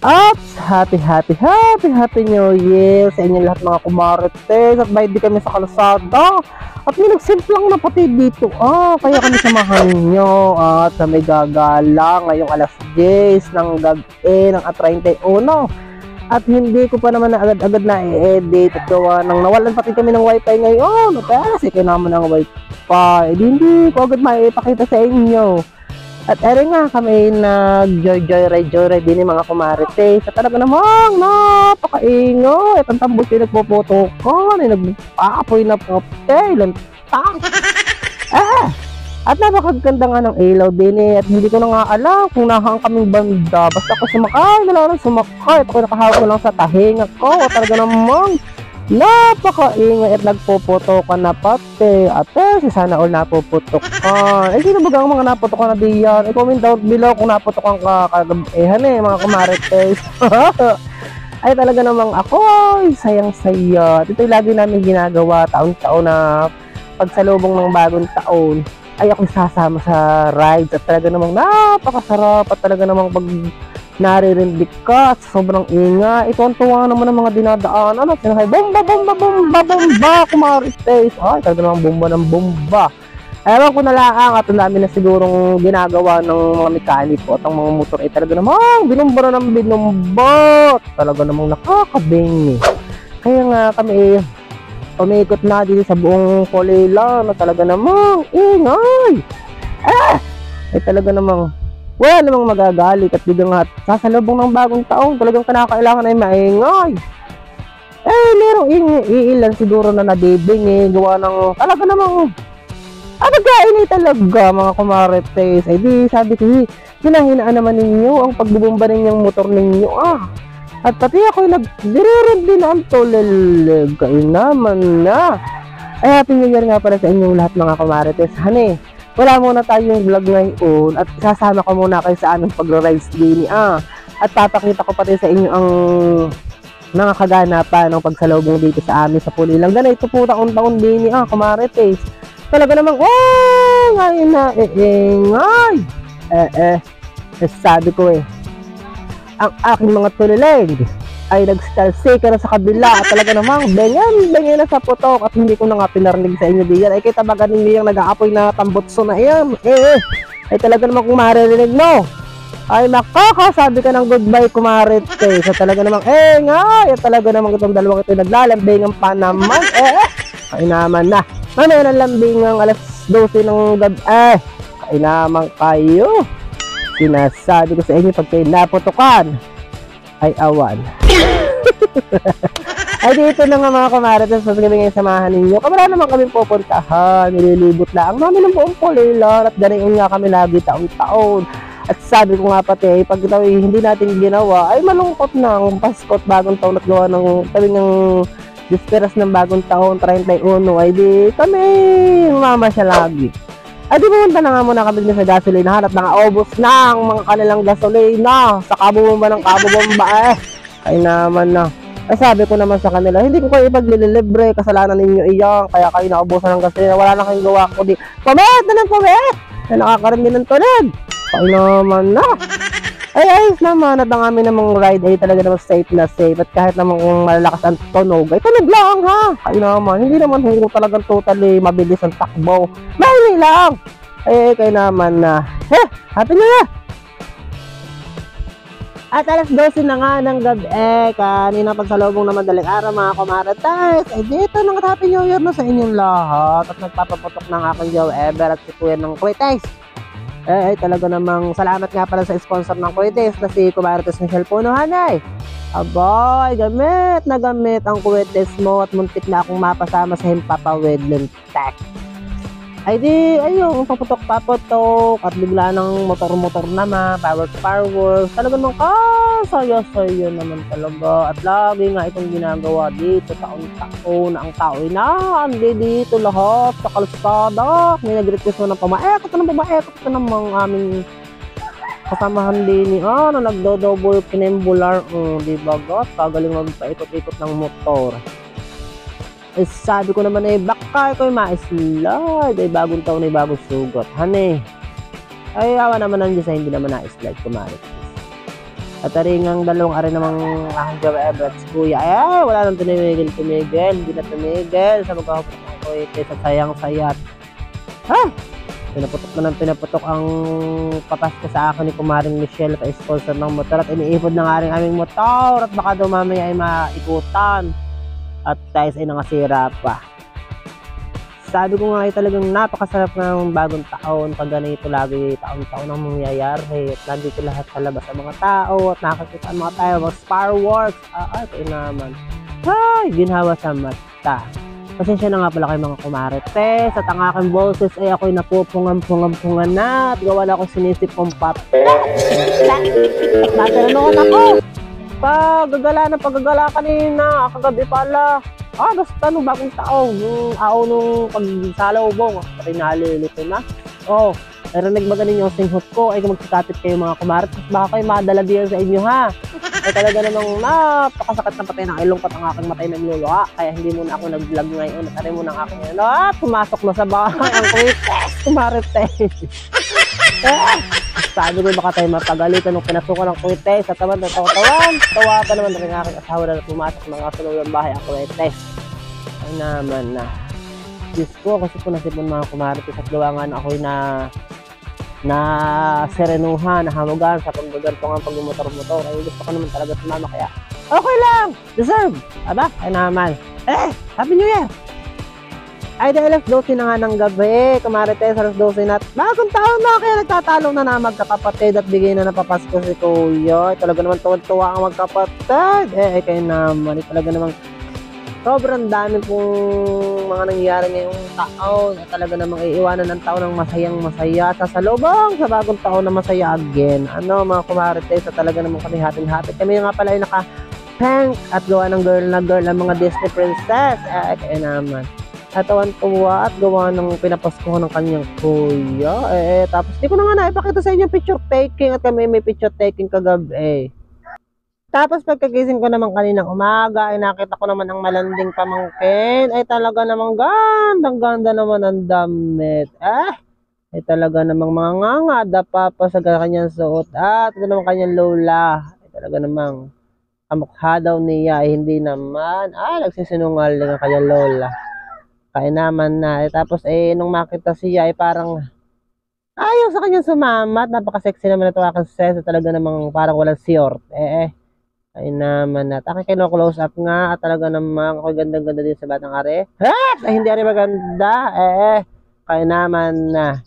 At happy New Year sa inyo lahat mga kumarites. At bayad di kami sa kalsada. At may nagsimplang na pati dito. Kaya kami samahan nyo. At sa may gagala ngayong alas 10 ng gabi ng 31. At hindi ko pa naman na agad-agad na i-edit. At gawa nang nawalan pati kami ng wifi ngayon. Kasi kayo naman ng wifi. Hindi ko agad maipakita sa inyo. At ere nga kami nag-joyride din yung mga kumarites. At talaga namang napakaingo. At ang tambos yung nagpuputukan. Ay nagpapoy na popte. Lantang. At napakaganda nga ng ilaw din eh. At hindi ko na nga alam kung nahang kaming banda. Basta ako sumakay. Nalalang sumakay. At ako nakahawak lang sa tahinga ko. At talaga namang napakaingay at nagpuputokan na pati. Ate, si sana all napuputokan. Sino ba ang mga naputokan na diyan? I-comment down below kung naputokan ka kagabihan mga kumarites. Ay talaga namang ako sayang-saya. Ito yung lagi namin ginagawa taon-taon na pagsalubong ng bagong taon. Ay ako sasama sa rides. At talaga namang napakasarap. At talaga namang pag naririndik ka at sobrang ingay. Ito ang tuwa naman ng mga dinadaanan. Sinakay bomba kumarites. Ay talaga namang bomba ng bomba. Ewan ko na lang at ang dami na sigurong ginagawa ng mga mekaniko at ang mga motor ay talaga namang binumbara ng binumba. Talaga namang nakakabingi. Kaya nga kami umikot na dito sa buong Kolila na talaga namang ingay. Ay talaga namang wala namang magagalit at biglang at sasalubong ng bagong taon talagang kinakailangan ay maingay. Merong iilan siguro na nadibing gawa ng talaga namang nagkainay talaga mga kumarites. Ay di sabi ko hinahinaan naman ninyo ang pagbubumba ninyong motor ninyo At pati ako nagdiririn din ang tolelig. Kayo naman na. Ay happy new year nga pala sa inyong lahat mga kumarites. Wala muna tayong vlog ngayon at sasama ko muna kayo sa aming pag-rides din at papakita ko pati sa inyo ang mga kaganapan ng pagsalubong dito sa amin sa Pulilang. Ganito po taon-taon din kumarites. Talaga namang ngayon na ingay. Sabi ko ang aking mga tulilig ay nag-stalsika na sa kabila at talaga namang bengen na sa putok at hindi ko na nga pinarinig sa inyo diyan. Ay kita baga ninyo yung nag-aapoy na tambutso na yan. Ay talaga namang kung maririnig mo ay makakasabi ka ng goodbye kumarites. At talaga namang ngay at talaga namang itong dalawang ito naglalambingan pa naman. Ay naman na mamaya ng lambingang alas 12 ng gabi. Ay naman kayo. Sinasabi ko sa inyo pag kayo naputukan ay awan. Ay dito na nga mga kumarites, mas kami ngayon samahan ninyo. Wala naman kami pupuntahan, nililibot lang namin ng buong Pulilan at ganoon nga kami lagi taon-taon. At sabi ko nga pati, pag ito hindi natin ginawa, ay malungkot na ang Pasko at bagong taon at gawa ng tabi ng disperas ng bagong taon, 31, ay di kami mama siya lagi. Ay di pumunta na nga muna kami sa gasolina at nakaubos na ang mga kanilang gasolina sa kabubomba ng kabubomba ay naman na. Ay sabi ko naman sa kanila, hindi ko kayo ipaglilibre, kasalanan ninyo iyan, kaya kayo naubusan ng gasolina, wala na kayong gawa ko di. Comment na ng comment! Na nakakarinig ng tunog! Ay naman na! Ay ayos naman at ang amin namang ride ay talaga naman safe na safe at kahit naman kung malalakas ang tunog, ay tunog lang Ay naman, hindi naman kung talagang totally mabilis ang takbo. Mahili lang! Ay kayo naman na. Happy New Year! At alas 12 na nga ng gabi, kanina pagsalubong na madaling araw mga kumarites. Ay dito nang Happy New Year na sa inyong lahat. At nagpapaputok ng aking Joe Ever at si Kuya ng Kuwites. Ay talaga namang salamat nga pala sa sponsor ng Kuwites na si Kumarites Michelle Punohanay. Aboy, gamit na gamit ang Kuwites mo at muntik na akong mapasama sa Himpapawid Tech. Ay di, ayun, paputok-paputok at bigla ng motor-motor naman, power. Talaga nung saya-saya naman talaga. At lagi nga itong ginagawa dito, taon-taon, ang tao ay naandi dito lahat sa kalsada. May nag-request mo ng pamaekot ito namang aming kasamahan din na nagdo-double kinembular. Di ba gat? Kagaling magpaikot-ikot ng motor. Sabi ko naman baka ko ma-slide. Ay bagong taon ay bagong sugot. Ay awa naman ang Diyos hindi naman na-slide kumarites. At taringang dalawang ari namang aking jowa ever at si kuya. Ay, wala nang tumigil. Hindi na tumigil sa magkakapot ng kuwete sa sayang sayat. Ha? Pinaputok na ng pinaputok ang papasko sa akin ni Kumaring Michelle at sponsor ng motor at iniipod na nga rin aming motor at baka daw mamaya ay maikutan at tayo ay nangasira pa. Sabi ko nga ay talagang napakasarap ng bagong taon pag ganito lagi taon-taon ang mangyayari at nandito lahat sa labas ang mga tao at nakakita ang mga tayo mga fireworks. Ito naman. Ay, ginhawa sa mata. Pasensya na nga pala kayo mga kumarites at ang aking boses ay ako'y napupungan-pungan na at gawa na akong sinisip kong papel. At natanong ako. Paggagala kanina, kagabi pala. Basta nung bagong taon, nung araw nung pagsalubong, pati nalilito na. Narinig ba ganin yung singhot ko, ay kung magsikapit kayo mga kumarites, baka kayo madala diyan sa inyo ha. Ay talaga namang napakasakit na patay ng ilong ang aking matay nagluluha. Kaya hindi muna ako nag-vlog ngayon. Natari muna ang aking pumasok na sa bahay ang quites, kumarites. Sabi ko baka tayo mapagalitan nung pinasukan ng quites. At naman natawa-tawan. Tawa pa naman rin ang aking asawa na pumasok ng asunod ng bahay ang quites. Ay naman na. Diyos ko, kasi po nasipon mga kumarites at gawa nga na ako'y na serenuhan, nahamugan sa paggagantungan pag-motor-motor. Ay gusto ko naman talaga sumama kaya okay lang, deserve. Ay naman. Happy New Year. Ay dahil alas 12 na nga ng gabi, kumarites, alas 12 na. Bagong taon na, kaya nagtatalong na magkakapatid at bigay na napapasko si Kuya. Ay talaga naman tuwan-tuwa ang magkapatid. Kayo naman, talaga namang sobrang dami pong mga nangyayari ngayong taon at talaga namang iiwanan ng taon ng masayang masaya sa salubong sa bagong taon na masaya again. Mga kumarites, at talaga namang kami hating-hati. Kami nga pala ay naka-pink at gawa ng girl na girl ang mga Disney princess. Kaya naman. At tuwan-tuwa at gawa ng pinapaskuhan ng kanyang kuya. Tapos di ko na nga naipakita sa inyo picture taking at kami may picture taking kagabi. Tapos pagkagising ko naman kaninang umaga, ay nakita ko naman ang malanding pamangkin. Ay talaga namang gandang-ganda naman ang damit. Ay talaga namang mga ngangada pa sa kanyang suot. Ito naman kanyang lola. Ay talaga namang kamukha daw niya. Ay hindi naman. Nagsisinungaling ang kanyang lola. Kaya naman na. Tapos nung makita siya ay parang ayaw sa kanyang sumamat. Napaka-sexy naman ito aking sis. Talaga namang parang walang siyort. Ay naman na. Taka kino-close up nga. At talaga namang ako'y gandang-ganda din sa batang are. Ay hindi are maganda. Kaya naman na.